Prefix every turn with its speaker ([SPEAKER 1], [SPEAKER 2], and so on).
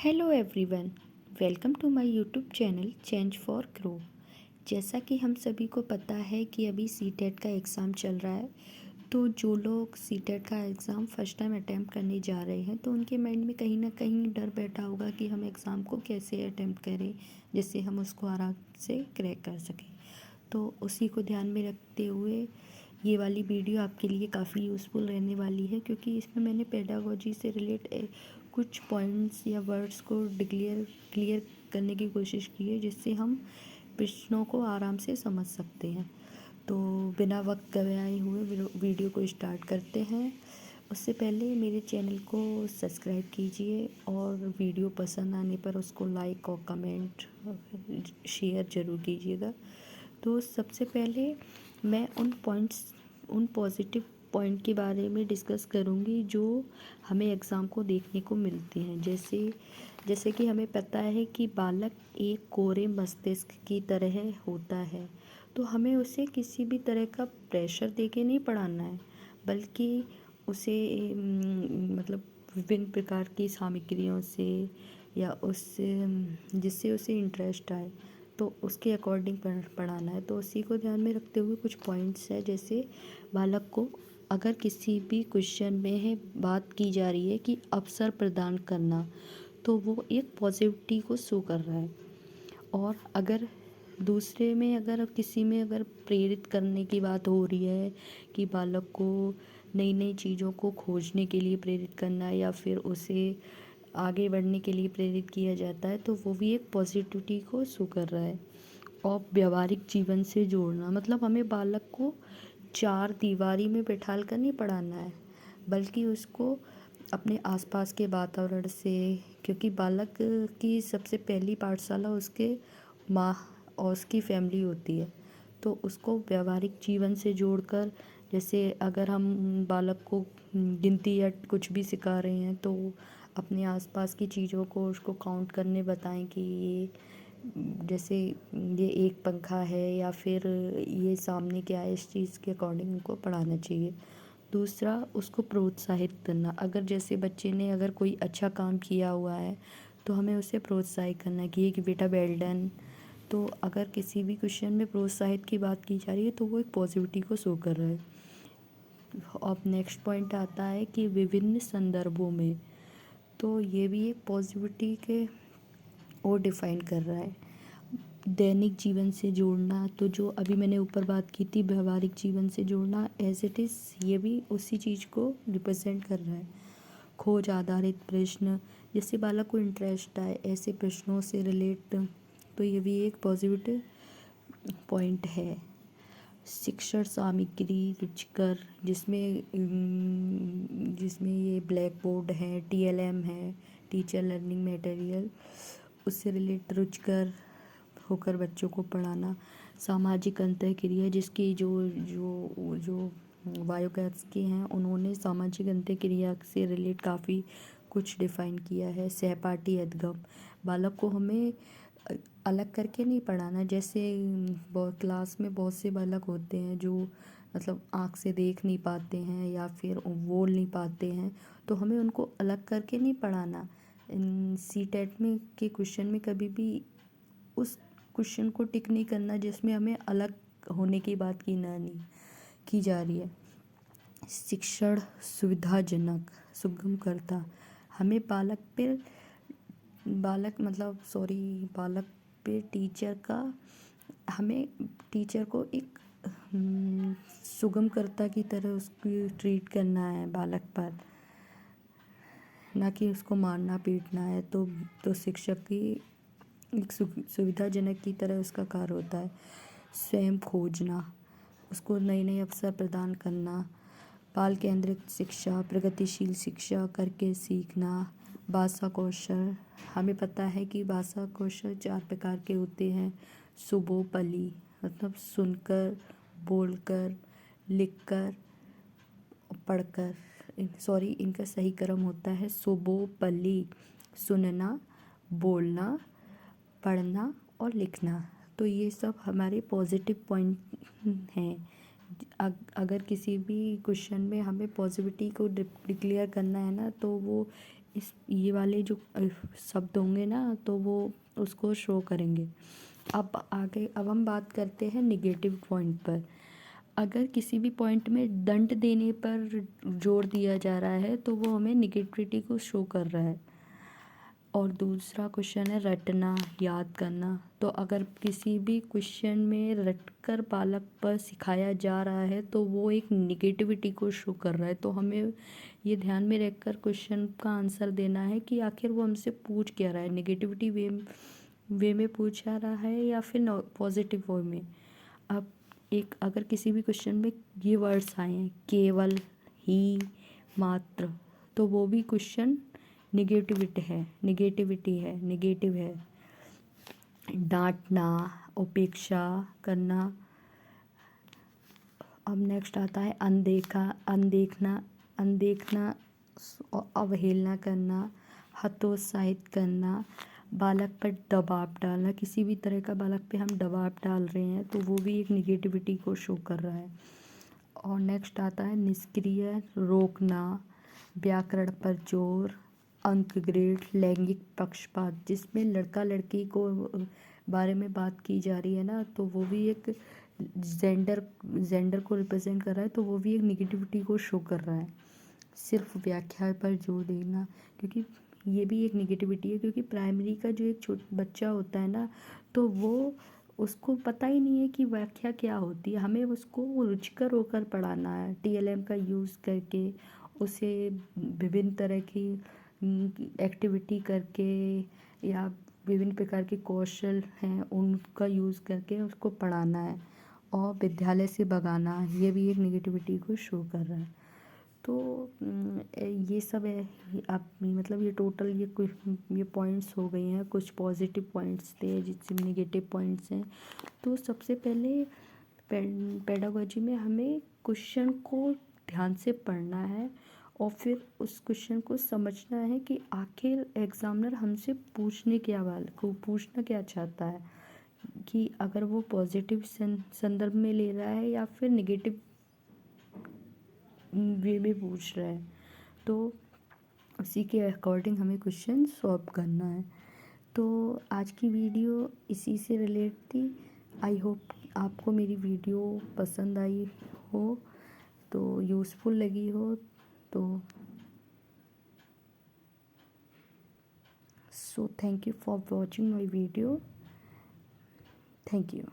[SPEAKER 1] Hello everyone, welcome to my YouTube channel change for grow. जैसा कि हम सभी को पता है कि अभी सीटेट का एग्ज़ाम चल रहा है। तो जो लोग सीटेट का एग्ज़ाम फर्स्ट टाइम अटैम्प्ट करने जा रहे हैं तो उनके माइंड में कहीं ना कहीं डर बैठा होगा कि हम एग्ज़ाम को कैसे अटैम्प्ट करें जिससे हम उसको आराम से क्रैक कर सकें। तो उसी को ध्यान में रखते हुए ये वाली वीडियो आपके लिए काफ़ी यूज़फुल रहने वाली है, क्योंकि इसमें मैंने पेडागोजी से रिलेट कुछ पॉइंट्स या वर्ड्स को क्लियर करने की कोशिश की है जिससे हम प्रश्नों को आराम से समझ सकते हैं। तो बिना वक्त गवाए हुए वीडियो को स्टार्ट करते हैं। उससे पहले मेरे चैनल को सब्सक्राइब कीजिए और वीडियो पसंद आने पर उसको लाइक और कमेंट शेयर ज़रूर कीजिएगा। तो सबसे पहले मैं उन पॉजिटिव पॉइंट के बारे में डिस्कस करूँगी जो हमें एग्ज़ाम को देखने को मिलते हैं। जैसे जैसे कि हमें पता है कि बालक एक कोरे मस्तिष्क की तरह होता है, तो हमें उसे किसी भी तरह का प्रेशर देके नहीं पढ़ाना है, बल्कि उसे मतलब विभिन्न प्रकार की सामग्रियों से या उससे जिससे उसे इंटरेस्ट आए तो उसके अकॉर्डिंग पढ़ाना है। तो उसी को ध्यान में रखते हुए कुछ पॉइंट्स है। जैसे बालक को अगर किसी भी क्वेश्चन में है बात की जा रही है कि अवसर प्रदान करना, तो वो एक पॉजिटिविटी को शो कर रहा है। और अगर दूसरे में अगर किसी में अगर प्रेरित करने की बात हो रही है कि बालक को नई नई चीज़ों को खोजने के लिए प्रेरित करना या फिर उसे आगे बढ़ने के लिए प्रेरित किया जाता है, तो वो भी एक पॉजिटिविटी को शो कर रहा है। और व्यवहारिक जीवन से जोड़ना, मतलब हमें बालक को चार दीवारी में बैठाल कर नहीं पढ़ाना है, बल्कि उसको अपने आसपास के वातावरण से, क्योंकि बालक की सबसे पहली पाठशाला उसके माँ और उसकी फैमिली होती है। तो उसको व्यवहारिक जीवन से जोड़कर, जैसे अगर हम बालक को गिनती या कुछ भी सिखा रहे हैं तो अपने आसपास की चीज़ों को उसको काउंट करने बताएं कि ये जैसे ये एक पंखा है या फिर ये सामने क्या है, इस चीज़ के अकॉर्डिंग उनको पढ़ाना चाहिए। दूसरा, उसको प्रोत्साहित करना। अगर जैसे बच्चे ने अगर कोई अच्छा काम किया हुआ है तो हमें उसे प्रोत्साहित करना कि बेटा वेल डन। तो अगर किसी भी क्वेश्चन में प्रोत्साहित की बात की जा रही है तो वो एक पॉजिटिविटी को शो कर रहा है। अब नेक्स्ट पॉइंट आता है कि विभिन्न संदर्भों में, तो ये भी एक पॉजिटिविटी के और डिफाइन कर रहा है। दैनिक जीवन से जोड़ना, तो जो अभी मैंने ऊपर बात की थी व्यवहारिक जीवन से जोड़ना, एज इट इज़ ये भी उसी चीज़ को रिप्रेजेंट कर रहा है। खोज आधारित प्रश्न, जिससे बालक को इंटरेस्ट आए ऐसे प्रश्नों से रिलेट, तो ये भी एक पॉजिटिव पॉइंट है। शिक्षण सामग्री रुचिकर, जिसमें ये ब्लैक बोर्ड है, टीएलएम है, टीचर लर्निंग मटेरियल, उससे रिलेट रुचिकर होकर बच्चों को पढ़ाना। सामाजिक अंतःक्रिया, जिसकी जो जो जो बायोगैस के हैं उन्होंने सामाजिक अंतःक्रिया से रिलेट काफ़ी कुछ डिफ़ाइन किया है। सहपाठी अधगम, बालक को हमें अलग करके नहीं पढ़ाना। जैसे बहुत क्लास में बहुत से बालक होते हैं जो मतलब आँख से देख नहीं पाते हैं या फिर बोल नहीं पाते हैं, तो हमें उनको अलग करके नहीं पढ़ाना। सीटेट में के क्वेश्चन में कभी भी उस क्वेश्चन को टिक नहीं करना जिसमें हमें अलग होने की बात की जा रही है। शिक्षण सुविधाजनक सुगम करता, हमें बालक पे हमें टीचर को एक सुगमकर्ता की तरह उसकी ट्रीट करना है बालक पर, ना कि उसको मारना पीटना है। तो शिक्षक की एक सुविधाजनक की तरह उसका कार्य होता है। स्वयं खोजना, उसको नए नए अवसर प्रदान करना। बाल केंद्रित शिक्षा, प्रगतिशील शिक्षा, करके सीखना। भाषा कौशल, हमें पता है कि भाषा कौशल 4 प्रकार के होते हैं। सुबोपली, मतलब सुनकर, बोलकर, लिखकर, पढ़कर, इनका सही क्रम होता है सुबोपली, सुनना, बोलना, पढ़ना और लिखना। तो ये सब हमारे पॉजिटिव पॉइंट हैं। अगर किसी भी क्वेश्चन में हमें पॉजिटिविटी को डिक्लेयर करना है ना, तो वो इस ये वाले जो शब्द होंगे ना तो वो उसको शो करेंगे। अब हम बात करते हैं निगेटिव पॉइंट पर। अगर किसी भी पॉइंट में दंड देने पर जोर दिया जा रहा है तो वो हमें निगेटिविटी को शो कर रहा है। और दूसरा क्वेश्चन है रटना, याद करना। तो अगर किसी भी क्वेश्चन में रटकर बालक पर सिखाया जा रहा है तो वो एक निगेटिविटी को शो कर रहा है। तो हमें ये ध्यान में रखकर क्वेश्चन का आंसर देना है कि आखिर वो हमसे पूछ क्या रहा है, निगेटिविटी वे में पूछा रहा है या फिर पॉजिटिव वे में। अब एक अगर किसी भी क्वेश्चन में ये वर्ड्स आए हैं केवल, ही, मात्र, तो वो भी क्वेश्चन नेगेटिव है। डांटना, उपेक्षा करना। अब नेक्स्ट आता है अनदेखना, अवहेलना करना, हतोत्साहित करना, बालक पर दबाव डालना। किसी भी तरह का बालक पे हम दबाव डाल रहे हैं तो वो भी एक निगेटिविटी को शो कर रहा है। और नेक्स्ट आता है निष्क्रिय, रोकना, व्याकरण पर जोर, अंक ग्रेड, लैंगिक पक्षपात। जिसमें लड़का लड़की को बारे में बात की जा रही है ना तो वो भी एक जेंडर को रिप्रेजेंट कर रहा है तो वो भी एक निगेटिविटी को शो कर रहा है। सिर्फ व्याख्या पर जोर देना, क्योंकि ये भी एक निगेटिविटी है, क्योंकि प्राइमरी का जो एक छोटा बच्चा होता है ना तो वो उसको पता ही नहीं है कि व्याख्या क्या होती है। हमें उसको रुचिकर होकर पढ़ाना है, टीएलएम का यूज़ करके उसे विभिन्न तरह की एक्टिविटी करके या विभिन्न प्रकार के कौशल हैं उनका यूज़ करके उसको पढ़ाना है। और विद्यालय से भगाना, ये भी एक निगेटिविटी को शो कर रहा है। तो ये सब है। आप मतलब ये टोटल ये पॉइंट्स हो गए हैं, कुछ पॉजिटिव पॉइंट्स थे जिससे निगेटिव पॉइंट्स हैं। तो सबसे पहले पेडागोजी में हमें क्वेश्चन को ध्यान से पढ़ना है और फिर उस क्वेश्चन को समझना है कि आखिर एग्जामिनर हमसे पूछना क्या चाहता है, कि अगर वो पॉजिटिव संदर्भ में ले रहा है या फिर निगेटिव वे में पूछ रहा है। तो उसी के अकॉर्डिंग हमें क्वेश्चन सॉल्व करना है। तो आज की वीडियो इसी से रिलेट थी। आई होप आपको मेरी वीडियो पसंद आई हो, तो यूज़फुल लगी हो। तो so thank you for watching my video. Thank you.